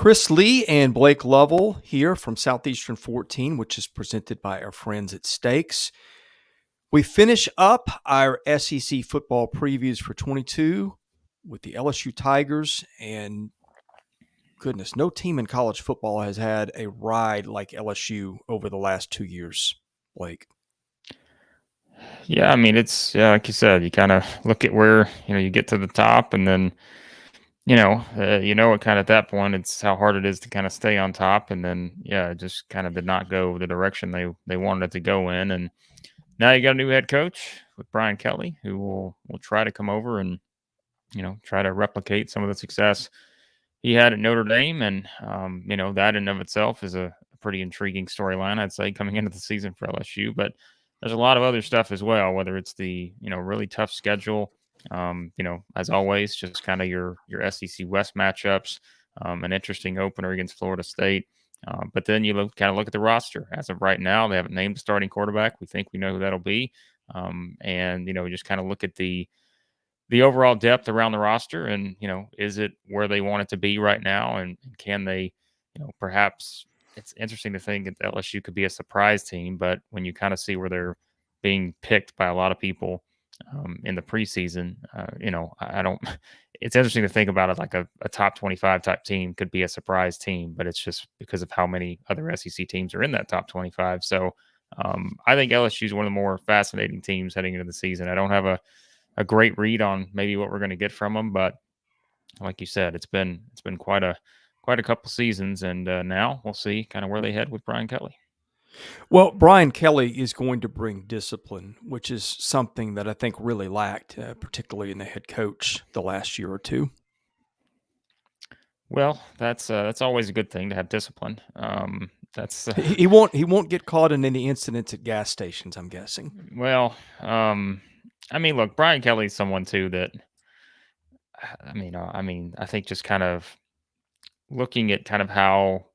Chris Lee and Blake Lovell here from Southeastern 14, which is presented by our friends at Stakes. We finish up our SEC football previews for 22 with the LSU Tigers, and goodness, no team in college football has had a ride like LSU over the last 2 years, Blake. Yeah, I mean, it's like you said, you kind of look at where you get to the top, and then it kind of at that point, it's how hard it is to kind of stay on top, and then it just kind of did not go the direction they wanted it to go in, and now you got a new head coach with Brian Kelly, who will try to come over and try to replicate some of the success he had at Notre Dame, and that in of itself is a pretty intriguing storyline, I'd say, coming into the season for LSU. But there's a lot of other stuff as well, whether it's the really tough schedule, as always, just kind of your SEC West matchups, an interesting opener against Florida State. But then you kind of look at the roster. As of right now, they haven't named the starting quarterback. We think we know who that'll be, and just kind of look at the overall depth around the roster, and is it where they want it to be right now, and can they perhaps, it's interesting to think that LSU could be a surprise team, but when you kind of see where they're being picked by a lot of people in the preseason, I don't it's interesting to think about it like a top 25 type team could be a surprise team, but it's just because of how many other SEC teams are in that top 25. So I think LSU is one of the more fascinating teams heading into the season. I don't have a great read on maybe what we're going to get from them, but like you said, it's been quite a couple seasons, and now we'll see kind of where they head with Brian Kelly. Well, Brian Kelly is going to bring discipline, which is something that I think really lacked, particularly in the head coach the last year or two. Well, that's always a good thing to have discipline. That's He won't get caught in any incidents at gas stations, I'm guessing. well, I mean, look, Brian Kelly's someone too that I think just kind of looking at kind of how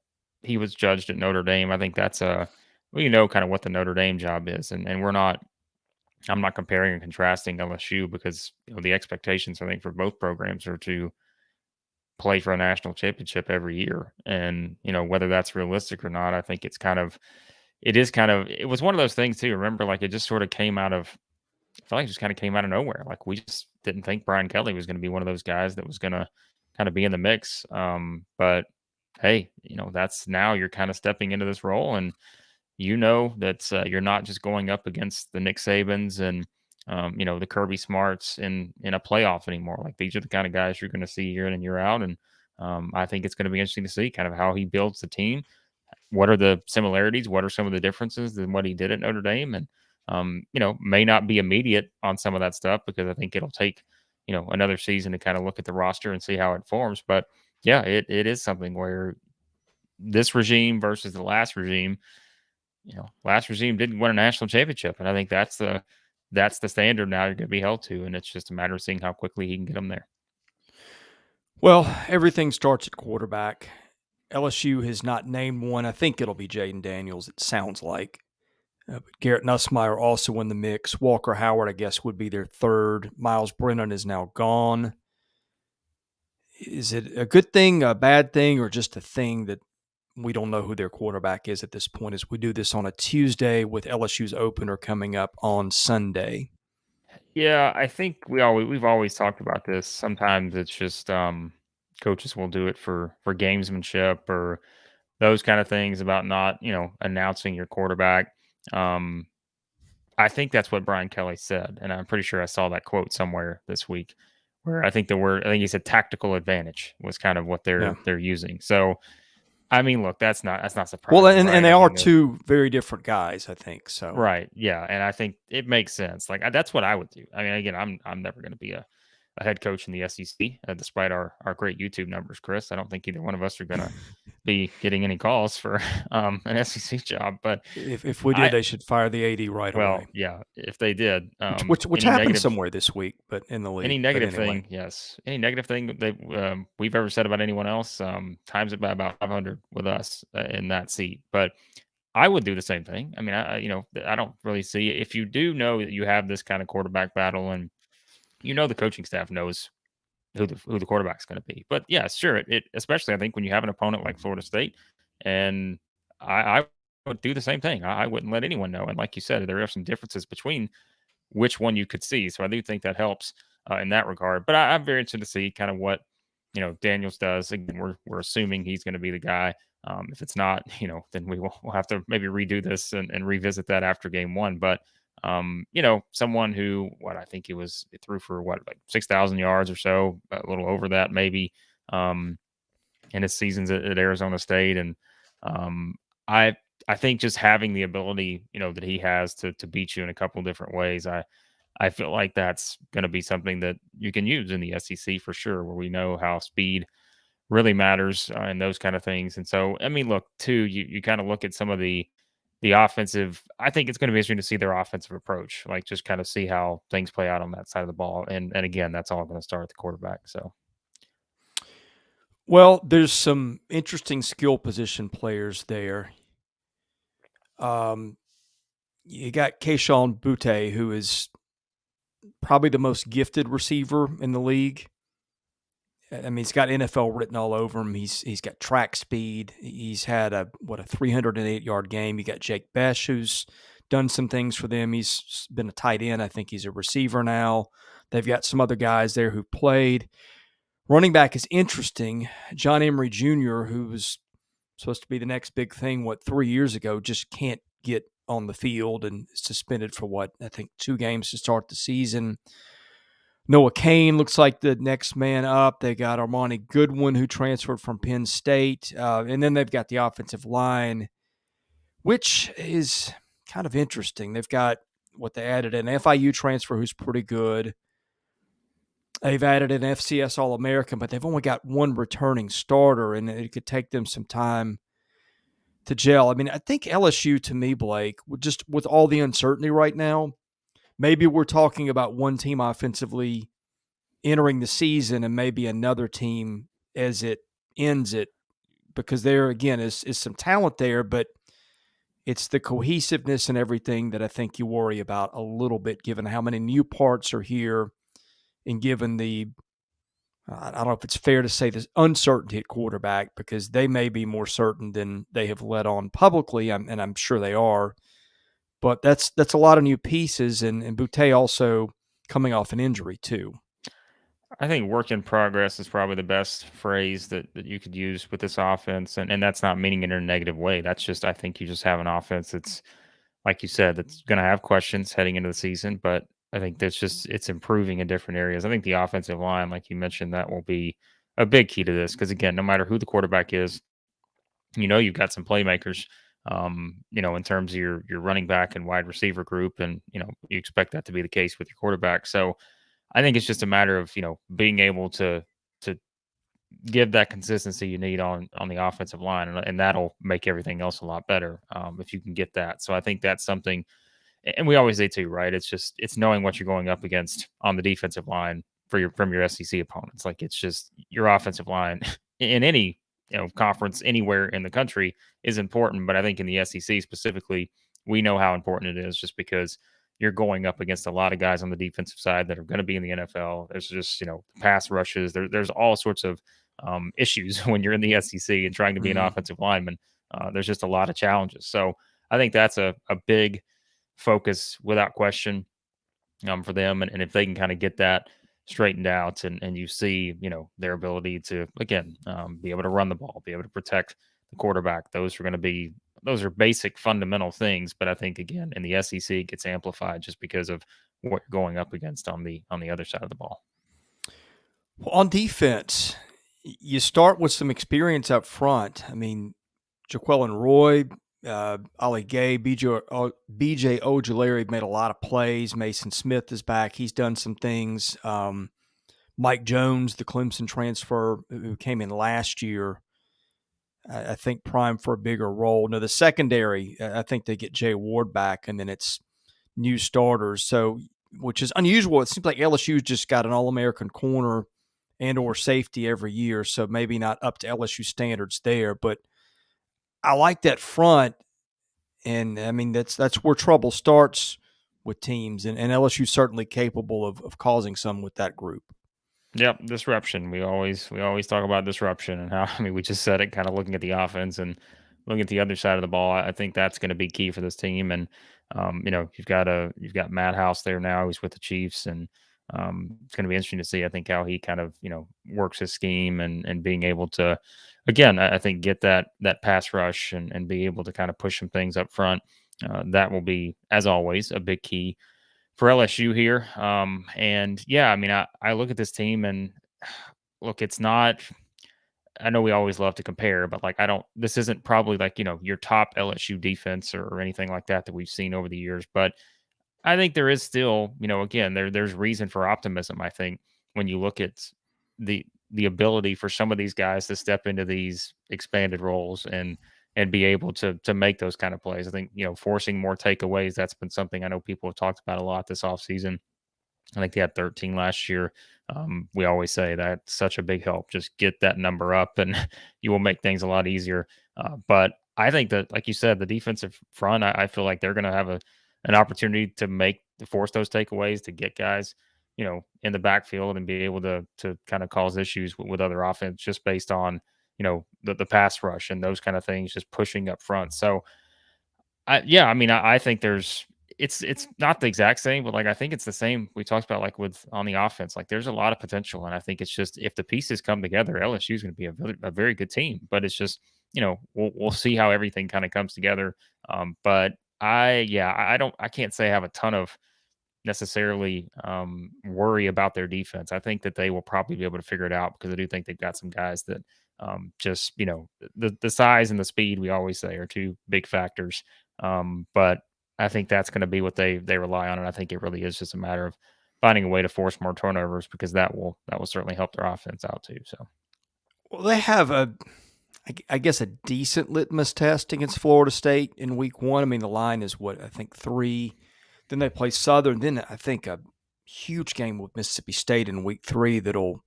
he was judged at Notre Dame. I think that's kind of what the Notre Dame job is, and we're not. I'm not comparing and contrasting LSU because the expectations I think for both programs are to play for a national championship every year, and whether that's realistic or not, I think it was one of those things too. Remember, like, it just sort of came out of. I feel like it just kind of came out of nowhere. Like, we just didn't think Brian Kelly was going to be one of those guys that was going to kind of be in the mix. But hey, that's now you're kind of stepping into this role, and that you're not just going up against the Nick Sabans and the Kirby Smarts in a playoff anymore. Like, these are the kind of guys you're going to see year in and year out, and I think it's going to be interesting to see kind of how he builds the team. What are the similarities? What are some of the differences than what he did at Notre Dame? And may not be immediate on some of that stuff because I think it'll take another season to kind of look at the roster and see how it forms. But yeah, it is something where this regime versus the last regime. Last regime didn't win a national championship, and I think that's the standard now you're going to be held to, and it's just a matter of seeing how quickly he can get them there. Well, everything starts at quarterback. LSU has not named one. I think it'll be Jaden Daniels, it sounds like. But Garrett Nussmeier also in the mix. Walker Howard, I guess, would be their third. Miles Brennan is now gone. Is it a good thing, a bad thing, or just a thing that we don't know who their quarterback is at this point as we do this on a Tuesday with LSU's opener coming up on Sunday? Yeah, I think we've always talked about this. Sometimes it's just coaches will do it for gamesmanship or those kind of things about not announcing your quarterback. Um, I think that's what Brian Kelly said, and I'm pretty sure I saw that quote somewhere this week, where I think he said tactical advantage was kind of what Yeah. they're using. So, I mean, look, that's not Well, surprising, and right? they I are mean, two very different guys, I think. So right, yeah, and I think it makes sense. Like, that's what I would do. I mean, again, I'm never going to be a head coach in the SEC, despite our great YouTube numbers, Chris. I don't think either one of us are going to be getting any calls for an SEC job, but if we did, I they should fire the AD right away. well, yeah, if they did, Which any happened negative somewhere this week, but in the Any league. But negative anyway, thing, yes. Any negative thing that we've ever said about anyone else, times it by about 500 with us in that seat. But I would do the same thing. I mean, I don't really see if you do know that you have this kind of quarterback battle, and the coaching staff knows who the quarterback's going to be. But yeah, sure. It especially I think when you have an opponent like Florida State, and I would do the same thing. I wouldn't let anyone know. And like you said, there are some differences between which one you could see. So I do think that helps in that regard. But I'm very interested to see kind of what Daniels does. Again, we're assuming he's going to be the guy. If it's not, then we'll have to maybe redo this and revisit that after game one. But someone who I think it threw for like 6,000 yards or so, a little over that maybe. In his seasons at Arizona State, and um, I I think just having the ability that he has to beat you in a couple different ways, I feel like that's going to be something that you can use in the SEC for sure, where we know how speed really matters and those kind of things. And so, I mean, look, too, you kind of look at some of the offensive. I think it's going to be interesting to see their offensive approach, like just kind of see how things play out on that side of the ball. And again, that's all going to start at the quarterback. So Well, there's some interesting skill position players there. Um, you got Keyshawn Butte, who is probably the most gifted receiver in the league. I mean, he's got NFL written all over him. He's got track speed. He's had a 308-yard game. You got Jake Besh, who's done some things for them. He's been a tight end. I think he's a receiver now. They've got some other guys there who played. Running back is interesting. John Emery Jr., who was supposed to be the next big thing, 3 years ago, just can't get on the field and suspended for I think 2 games to start the season. Noah Cain looks like the next man up. They got Armani Goodwin, who transferred from Penn State. And then they've got the offensive line, which is kind of interesting. They've got they added an FIU transfer who's pretty good. They've added an FCS All-American, but they've only got one returning starter, and it could take them some time to gel. I mean, I think LSU, to me, Blake, just with all the uncertainty right now, maybe we're talking about one team offensively entering the season and maybe another team as it ends it, because there, again, is some talent there, but it's the cohesiveness and everything that I think you worry about a little bit, given how many new parts are here and given the I don't know if it's fair to say this uncertainty at quarterback, because they may be more certain than they have let on publicly, and I'm sure they are. But that's a lot of new pieces, and Boutte also coming off an injury too. I think work in progress is probably the best phrase that you could use with this offense. And that's not meaning it in a negative way. That's just, I think you just have an offense that's, like you said, that's going to have questions heading into the season. But I think it's improving in different areas. I think the offensive line, like you mentioned, that will be a big key to this. Because again, no matter who the quarterback is, you've got some playmakers, in terms of your running back and wide receiver group. And, you expect that to be the case with your quarterback. So, I think it's just a matter of being able to give that consistency you need on the offensive line, and that'll make everything else a lot better if you can get that. So I think that's something, and we always say too, right? It's knowing what you're going up against on the defensive line from your SEC opponents. Like it's just your offensive line in any conference anywhere in the country is important, but I think in the SEC specifically, we know how important it is just because you're going up against a lot of guys on the defensive side that are going to be in the NFL. There's just pass rushes. There's all sorts of issues when you're in the SEC and trying to be an Mm. offensive lineman. There's just a lot of challenges. So I think that's a big focus without question for them. And if they can kind of get that straightened out and you see, their ability to, again, be able to run the ball, be able to protect the quarterback, those are basic fundamental things. But I think, again, in the SEC, it gets amplified just because of what you're going up against on the other side of the ball. Well, on defense, you start with some experience up front. I mean, Jaquelin Roy, Ali Gay, BJ Ojulari made a lot of plays. Mason Smith is back. He's done some things. Mike Jones, the Clemson transfer who came in last year, I think primed for a bigger role. Now, the secondary, I think they get Jay Ward back, and then it's new starters. So, which is unusual. It seems like LSU's just got an All-American corner and or safety every year, so maybe not up to LSU standards there. But I like that front, and I mean that's where trouble starts with teams, and LSU's certainly capable of causing some with that group. Yep, disruption. We always talk about disruption and how I mean we just said it kind of looking at the offense and looking at the other side of the ball. I think that's going to be key for this team. And you've got Matt House there now. He's with the Chiefs, and it's going to be interesting to see. I think how he kind of works his scheme and being able to, again, I think get that pass rush and be able to kind of push some things up front. That will be, as always, a big key for LSU here. And yeah, I mean, I look at this team and look, it's not. I know we always love to compare, but like I don't. This isn't probably like your top LSU defense or anything like that we've seen over the years. But I think there is still, again, there's reason for optimism. I think when you look at the ability for some of these guys to step into these expanded roles and be able to make those kind of plays. I think forcing more takeaways, that's been something I know people have talked about a lot this offseason. I think they had 13 last year. We always say that's such a big help. Just get that number up, and you will make things a lot easier. But I think that, like you said, the defensive front, I feel like they're going to have an opportunity to force those takeaways to get guys, in the backfield and be able to kind of cause issues with other offense just based on the pass rush and those kind of things, just pushing up front. So yeah, I mean, I think it's not the exact same, but like I think it's the same we talked about like with on the offense. Like there's a lot of potential, and I think it's just if the pieces come together, LSU is going to be a very good team. But it's just we'll see how everything kind of comes together. But I can't say I have a ton of necessarily worry about their defense. I think that they will probably be able to figure it out because I do think they've got some guys that just the size and the speed we always say are two big factors. But I think that's going to be what they rely on, and I think it really is just a matter of finding a way to force more turnovers because that will certainly help their offense out too. So Well, they have I guess, a decent litmus test against Florida State in week one. I mean, the line is what, I think 3. Then they play Southern. Then I think a huge game with Mississippi State in week 3 that'll,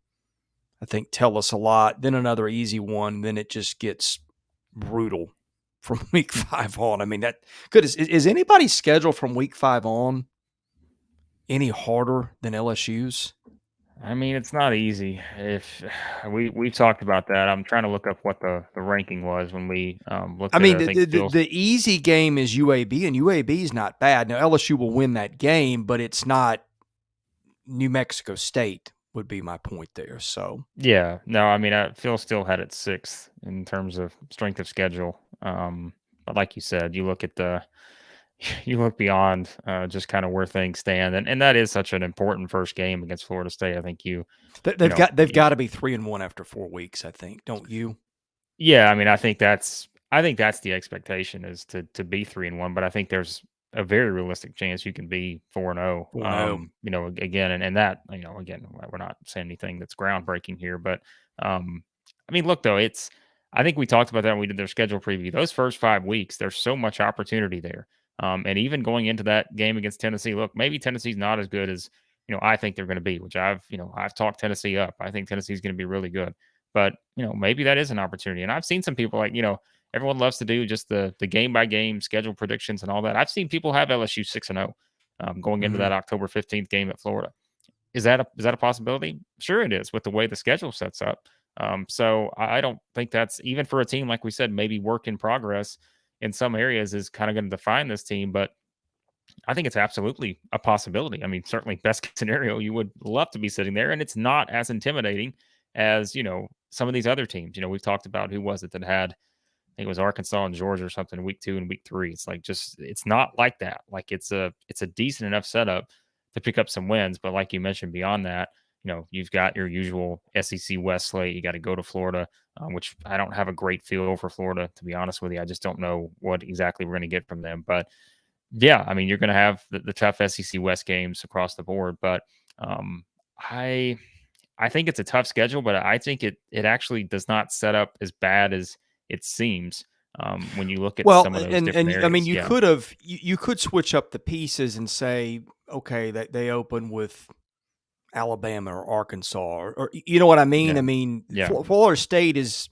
I think, tell us a lot. Then another easy one. Then it just gets brutal from week 5 on. I mean, that good. Is anybody's schedule from week 5 on any harder than LSU's? I mean, it's not easy. If we've talked about that, I'm trying to look up what the ranking was when we I looked at it. mean, I the, think the, the Phil. the easy game is UAB, and UAB is not bad. Now, LSU will win that game, but it's not New Mexico State, would be my point there. So, Yeah, no, I mean, Phil still had it sixth in terms of strength of schedule. But like you said, you look at you look beyond just kind of where things stand, and that is such an important first game against Florida State. I think you they've know, got to be 3-1 after 4 weeks, I think, don't you? yeah, I mean, I think that's the expectation is to be 3-1, but I think there's a very realistic chance you can be 4-0. 4-0. Again, and that again, we're not saying anything that's groundbreaking here, but I mean, look though, it's I think we talked about that when we did their schedule preview. Those first 5 weeks, there's so much opportunity there, and even going into that game against Tennessee, look, maybe Tennessee's not as good as I think they're going to be, which I've talked Tennessee up. I think Tennessee's going to be really good. But, maybe that is an opportunity. And I've seen some people like, everyone loves to do just the game by game schedule predictions and all that. I've seen people have LSU 6-0 going into Mhm. that October 15th game at Florida. Is that a possibility? Sure it is with the way the schedule sets up. So I don't think that's even for a team like we said, maybe work in progress in some areas is kind of going to define this team. But I think it's absolutely a possibility. I mean, certainly best case scenario, you would love to be sitting there, and it's not as intimidating as some of these other teams. We've talked about who was it that had, I think it was Arkansas and Georgia or something, week 2 and week 3. It's like just it's not like that. Like it's a decent enough setup to pick up some wins, but like you mentioned, beyond that, you've got your usual SEC West slate. You got to go to Florida, which I don't have a great feel for Florida, to be honest with you. I just don't know what exactly we're going to get from them, but yeah, I mean, you're going to have the tough SEC West games across the board, but um, I I think it's a tough schedule, but I think it actually does not set up as bad as it seems when you look at Well, some of those different and I mean, areas. Yeah, you could switch up the pieces and say, okay, that they open with Alabama or Arkansas, or you know what I mean? I yeah, mean, yeah, Florida State is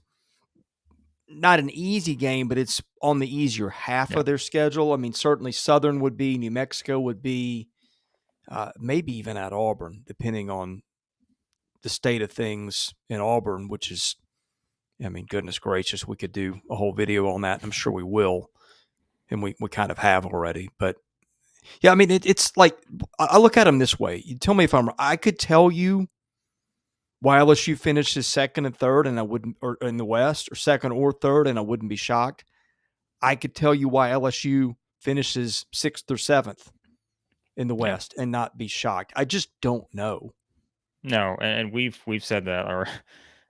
not an easy game, but it's on the easier half yeah, of their schedule. I mean, certainly Southern would be, New Mexico would be, maybe even at Auburn, depending on the state of things in Auburn, which is, I mean, goodness gracious, we could do a whole video on that. I'm sure we will, and we kind of have already. But yeah, I mean, it's like I look at them this way. You tell me if I'm. I could tell you why LSU finishes second and third, and I wouldn't, or in the West, or second or third, and I wouldn't be shocked. I could tell you why LSU finishes sixth or seventh in the Yeah. West and not be shocked. I just don't know. No, and we've said that, or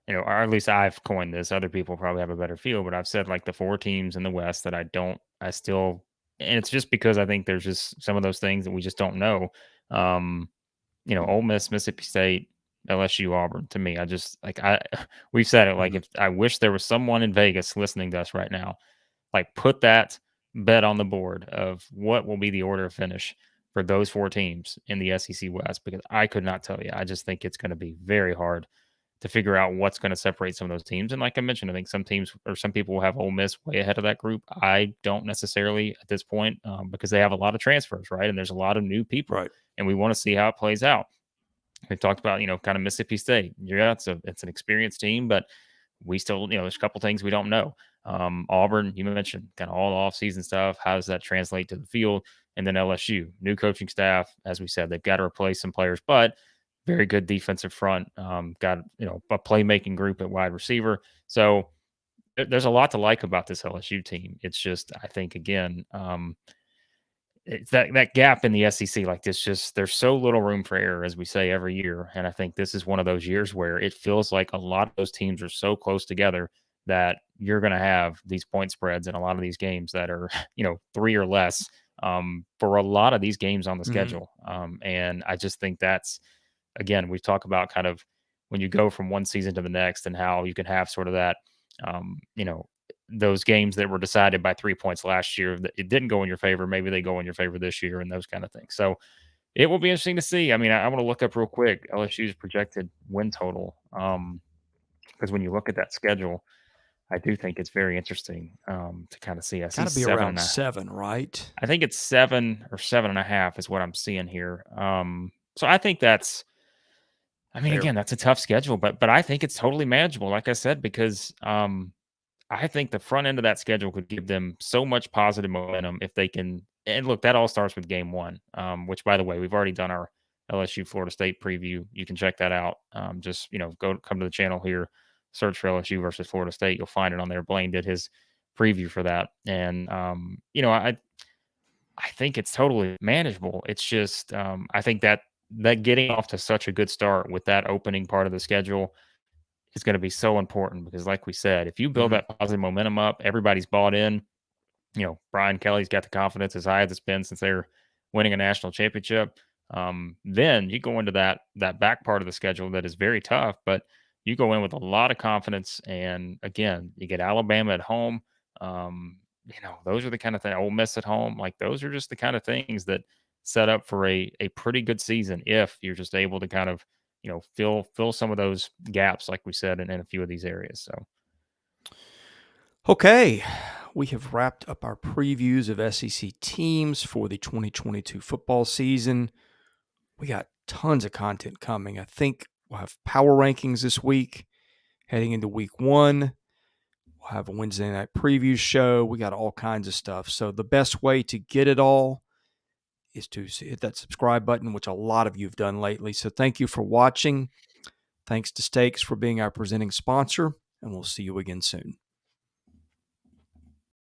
or at least I've coined this. Other people probably have a better feel, but I've said like the four teams in the West that I still, and it's just because I think there's just some of those things that we just don't know. Um, Ole Miss, Mississippi State, LSU, Auburn. To me, I just we've said it. Like, Mhm. if I wish there was someone in Vegas listening to us right now, like, put that bet on the board of what will be the order of finish for those four teams in the SEC West, because I could not tell you. I just think it's going to be very hard to figure out what's going to separate some of those teams. And like I mentioned, I think some teams or some people will have Ole Miss way ahead of that group. I don't necessarily at this point, because they have a lot of transfers, right? And there's a lot of new people, Right. and we want to see how it plays out. We talked about, kind of Mississippi State. Yeah, it's an experienced team, but we still, there's a couple things we don't know. Auburn, you mentioned kind of all the off-season stuff. How does that translate to the field? And then LSU, new coaching staff. As we said, they've got to replace some players, but very good defensive front. Got a playmaking group at wide receiver. So there's a lot to like about this LSU team. It's just, I think, again, it's that gap in the SEC. Like, this, just there's so little room for error, as we say every year, and I think this is one of those years where it feels like a lot of those teams are so close together that you're going to have these point spreads in a lot of these games that are three or less, for a lot of these games on the Mhm. schedule. And I just think that's, again, we talk about kind of when you go from one season to the next and how you can have sort of that, um, you know, those games that were decided by 3 points last year that it didn't go in your favor. Maybe they go in your favor this year, and those kind of things. So it will be interesting to see. I mean, I want to look up real quick LSU's projected win total. Because when you look at that schedule, I do think it's very interesting, to kind of see. I see Got to be seven around and a, 7, right? I think it's 7 or 7.5 is what I'm seeing here. So I think that's, I mean, Fair. again, that's a tough schedule, but I think it's totally manageable. Like I said, because I think the front end of that schedule could give them so much positive momentum if they can. And look, that all starts with game one, which, by the way, we've already done our LSU Florida State preview. You can check that out. Just, come to the channel here, search for LSU versus Florida State. You'll find it on there. Blaine did his preview for that. And, I think it's totally manageable. It's just, I think that getting off to such a good start with that opening part of the schedule is going to be so important, because, like we said, if you build Mhm. that positive momentum up, everybody's bought in. Brian Kelly's got the confidence as high as it's been since they're winning a national championship. Then you go into that back part of the schedule that is very tough, but you go in with a lot of confidence. And again, you get Alabama at home. Those are the kind of things. Ole Miss at home, like, those are just the kind of things that set up for a pretty good season if you're just able to kind of fill some of those gaps, like we said, in a few of these areas. So Okay, we have wrapped up our previews of SEC teams for the 2022 football season. We got tons of content coming. I think we'll have power rankings this week heading into week 1. We'll have a Wednesday night preview show. We got all kinds of stuff. So the best way to get it all is to hit that subscribe button, which a lot of you have done lately. So thank you for watching. Thanks to Steaks for being our presenting sponsor, and we'll see you again soon.